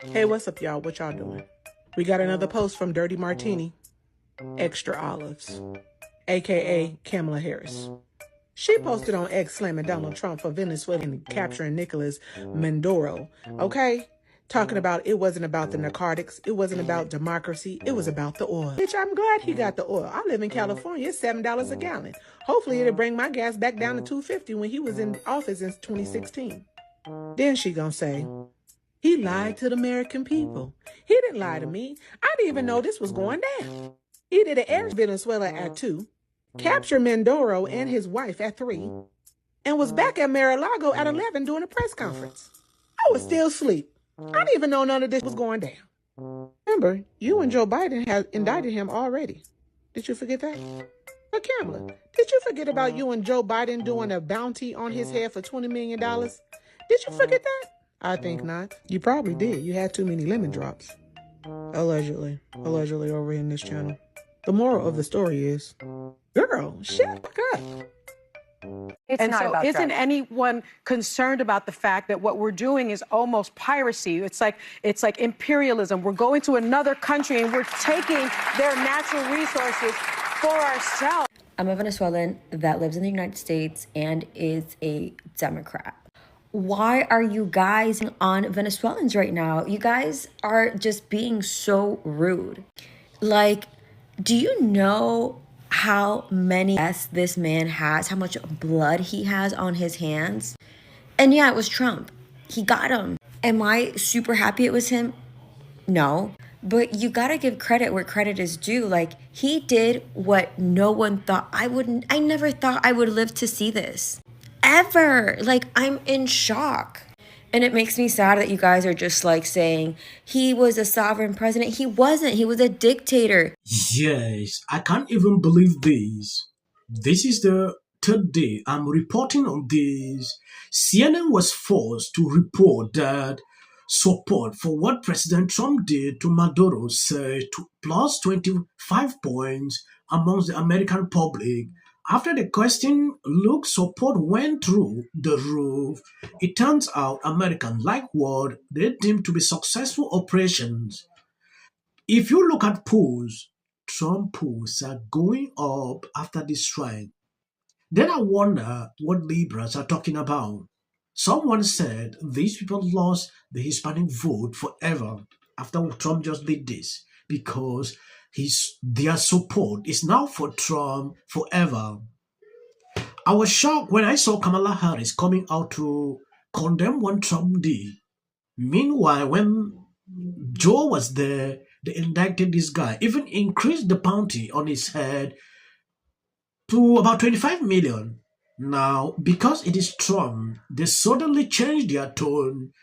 Hey, what's up, y'all? What y'all doing? We got another post from Dirty Martini, Extra Olives, aka Kamala Harris. She posted on X slamming Donald Trump for Venezuela and capturing Nicolás Maduro, okay? Talking about it wasn't about the narcotics, it wasn't about democracy, it was about the oil. Bitch, I'm glad he got the oil. I live in California, it's $7 a gallon. Hopefully it'll bring my gas back down to $2.50 when he was in office in 2016. Then she gonna say, he lied to the American people. He didn't lie to me. I didn't even know this was going down. He did an air in Venezuela at 2, captured Maduro and his wife at 3, and was back at Mar-a-Lago at 11 doing a press conference. I was still asleep. I didn't even know none of this was going down. Remember, you and Joe Biden had indicted him already. Did you forget that? But Kamala, did you forget about you and Joe Biden doing a bounty on his head for $20 million? Did you forget that? I think not. You probably did. You had too many lemon drops. Allegedly. Allegedly over in this channel. The moral of the story is, girl, shut up. And so isn't anyone concerned about the fact that what we're doing is almost piracy? It's like imperialism. We're going to another country and we're taking their natural resources for ourselves. I'm a Venezuelan that lives in the United States and is a Democrat. Why are you guys on Venezuelans right now? You guys are just being so rude. Like, do you know how many deaths this man has, how much blood he has on his hands? And yeah, it was Trump. He got him. Am I super happy it was him? No. But you gotta give credit where credit is due. Like, he did what no one thought I wouldn't. I never thought I would live to see this. Ever. Like, I'm in shock. And it makes me sad that you guys are just like saying he was a sovereign president. He wasn't. He was a dictator. Yes, I can't even believe this. This is the third day I'm reporting on this. CNN was forced to report that support for what President Trump did to Maduro surged to plus 25 points amongst the American public. After the question look, support went through the roof. It turns out Americans like what they deem to be successful operations. If you look at polls, Trump polls are going up after this strike. Then I wonder what liberals are talking about. Someone said these people lost the Hispanic vote forever after Trump just did this because their support is now for Trump forever. I was shocked when I saw Kamala Harris coming out to condemn what Trump did. Meanwhile, when Joe was there, they indicted this guy, even increased the bounty on his head to about 25 million. Now, because it is Trump, they suddenly changed their tone.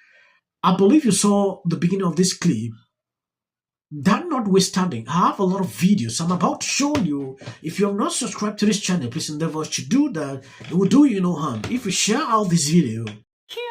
I believe you saw the beginning of this clip. That notwithstanding, I have a lot of videos I'm about to show you. If you have not subscribed to this channel, please endeavor to do that. It will do you no harm if you share out this video.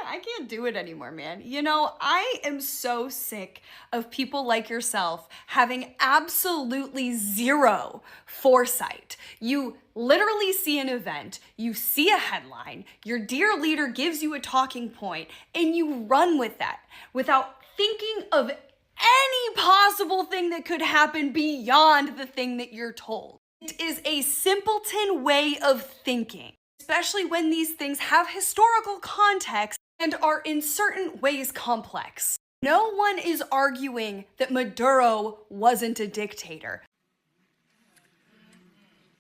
I can't do it anymore, man. You know, I am so sick of people like yourself having absolutely zero foresight. You literally see an event, you see a headline, your dear leader gives you a talking point, and you run with that without thinking of any possible thing that could happen beyond the thing that you're told. It is a simpleton way of thinking, especially when these things have historical context and are in certain ways complex. No one is arguing that Maduro wasn't a dictator.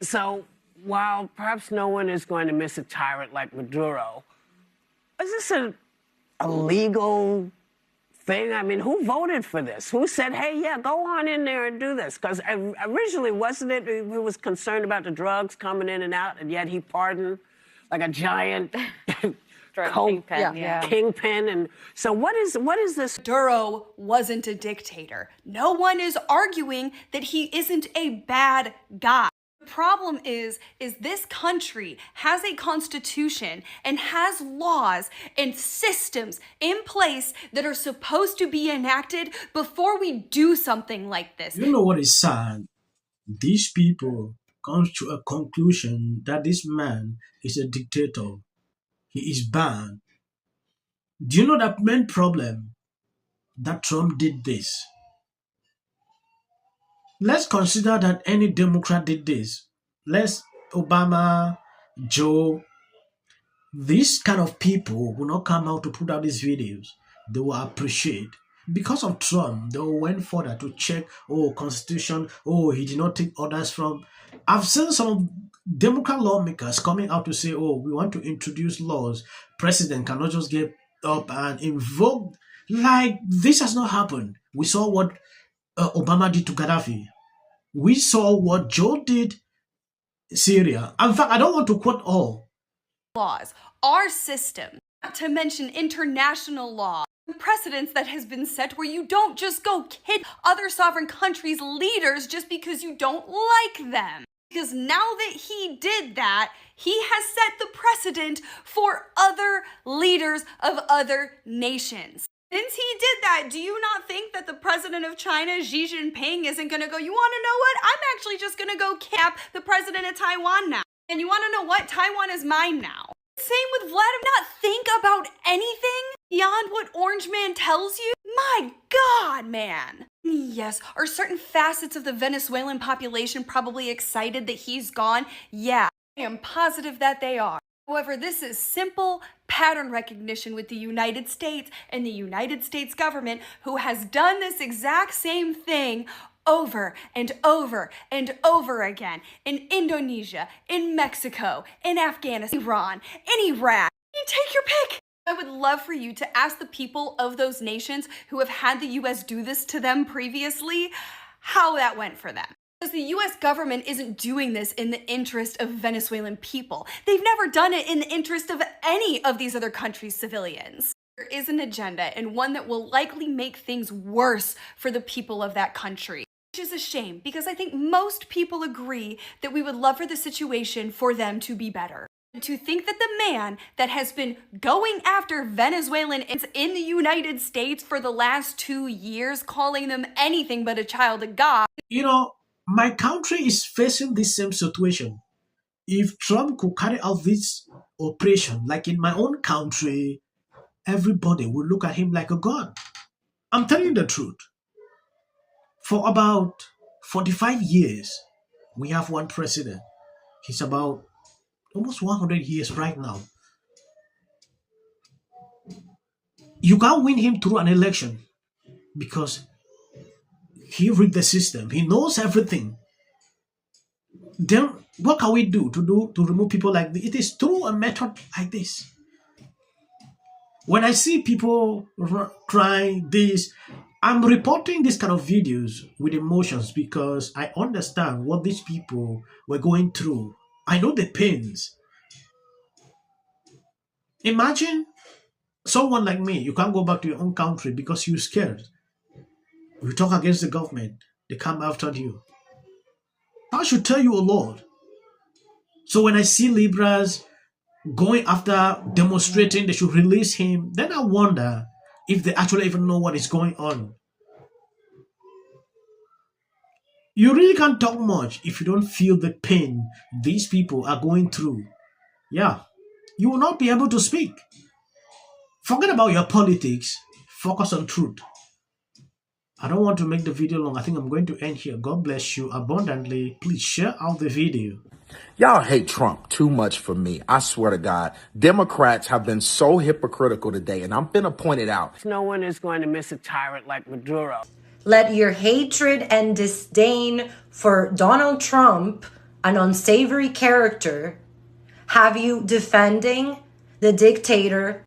So, while perhaps no one is going to miss a tyrant like Maduro, is this a legal thing? I mean, who voted for this? Who said, hey, yeah, go on in there and do this? Because originally, wasn't it, he was concerned about the drugs coming in and out, and yet he pardoned like a giant kingpin. And so what is this? Maduro wasn't a dictator. No one is arguing that he isn't a bad guy. The problem is this country has a constitution and has laws and systems in place that are supposed to be enacted before we do something like this. You know what is sad? These people come to a conclusion that this man is a dictator. He is banned. Do you know that main problem? that Trump did this. Let's consider that any Democrat did this. Let's Obama, Joe, these kind of people will not come out to put out these videos. They will appreciate. Because of Trump, they went further to check, oh, Constitution, oh, he did not take orders from. I've seen some Democrat lawmakers coming out to say, oh, we want to introduce laws. President cannot just get up and invoke. Like, this has not happened. We saw what Obama did to Gaddafi. We saw what Joe did Syria. In fact, I don't want to quote all. Laws, our system, not to mention international law, precedents that has been set where you don't just go hit other sovereign countries' leaders just because you don't like them. Because now that he did that, he has set the precedent for other leaders of other nations. Since he did that, do you not think that the president of China, Xi Jinping, isn't going to go, you want to know what? I'm actually just going to go cap the president of Taiwan now. And you want to know what? Taiwan is mine now. Same with Vladimir. Not think about anything beyond what Orange Man tells you? My God, man. Yes, are certain facets of the Venezuelan population probably excited that he's gone? Yeah, I am positive that they are. However, this is simple pattern recognition with the United States and the United States government, who has done this exact same thing over and over and over again in Indonesia, in Mexico, in Afghanistan, Iran, in Iraq. You take your pick. I would love for you to ask the people of those nations who have had the U.S. do this to them previously how that went for them. Because the U.S. government isn't doing this in the interest of Venezuelan people. They've never done it in the interest of any of these other countries' civilians. There is an agenda, and one that will likely make things worse for the people of that country. Which is a shame, because I think most people agree that we would love for the situation for them to be better. And to think that the man that has been going after Venezuelans in the United States for the last 2 years, calling them anything but a child of God. You know, my country is facing this same situation. If Trump could carry out this operation, like in my own country, everybody will look at him like a god. I'm telling you the truth. For about 45 years, we have one president. He's about almost 100 years right now. You can't win him through an election because he rigged the system. He knows everything. Then what can we do to remove people like this? It is through a method like this. When I see people crying this, I'm reporting this kind of videos with emotions because I understand what these people were going through. I know the pains. Imagine someone like me, you can't go back to your own country because you're scared. You talk against the government, they come after you. I should tell you a lot. So when I see Libras going after demonstrating they should release him, then I wonder if they actually even know what is going on. You really can't talk much if you don't feel the pain these people are going through. Yeah, you will not be able to speak. Forget about your politics. Focus on truth. I don't want to make the video long. I think I'm going to end here. God bless you abundantly. Please share out the video. Y'all hate Trump too much for me. I swear to God. Democrats have been so hypocritical today, and I'm finna point it out. No one is going to miss a tyrant like Maduro. Let your hatred and disdain for Donald Trump, an unsavory character, have you defending the dictator.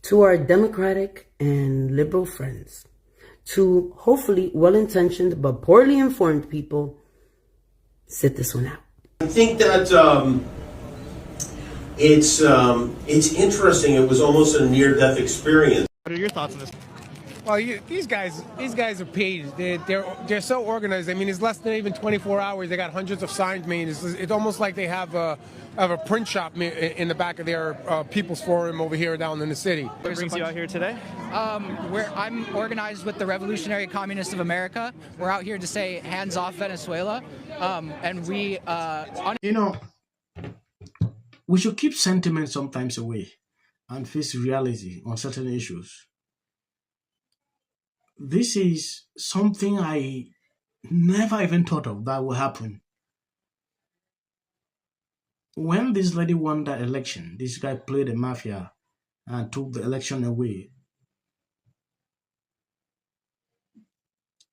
To our Democratic and liberal friends, to hopefully well-intentioned but poorly informed people, sit this one out. I think that it's interesting. It was almost a near-death experience. What are your thoughts on this? Well, these guys are paid. They're so organized. I mean, it's less than even 24 hours. They got hundreds of signs made. It's almost like they have a print shop in the back of their People's Forum over here down in the city. What brings you out here today? I'm organized with the Revolutionary Communists of America. We're out here to say hands off Venezuela, and we. We should keep sentiment sometimes away and face reality on certain issues. this is something I never even thought of that would happen. When this lady won that election, this guy played the mafia and took the election away.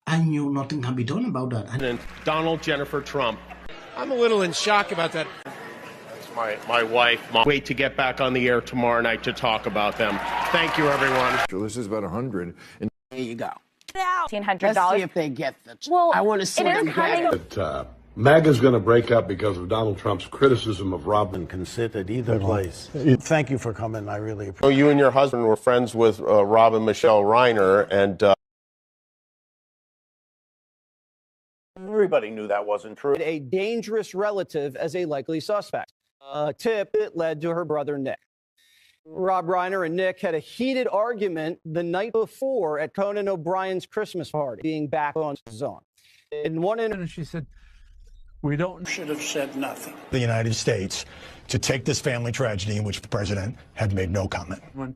I knew nothing can be done about that. And Donald Jennifer Trump. I'm a little in shock about that. That's my wife. Wait to get back on the air tomorrow night to talk about them. Thank you, everyone. This is about 100. And There you go. $1,500. Let's see if they get the. Well, I want to see them get it. MAGA's going to break up because of Donald Trump's criticism of Robin. Can sit at either place. Thank you for coming. I really appreciate it. You and your husband were friends with Robin Michelle Reiner, and everybody knew that wasn't true. A dangerous relative as a likely suspect. A tip that led to her brother Nick. Rob Reiner and Nick had a heated argument the night before at Conan O'Brien's Christmas party, being back on his own. In one instance, she said, We should have said nothing. The United States to take this family tragedy in which the president had made no comment. When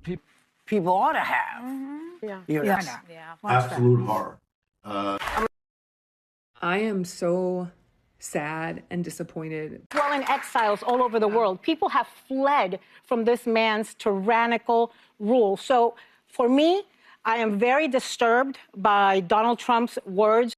people ought to have. Absolute horror. I am so sad and disappointed. Venezuelan exiles all over the world. People have fled from this man's tyrannical rule. So for me, I am very disturbed by Donald Trump's words.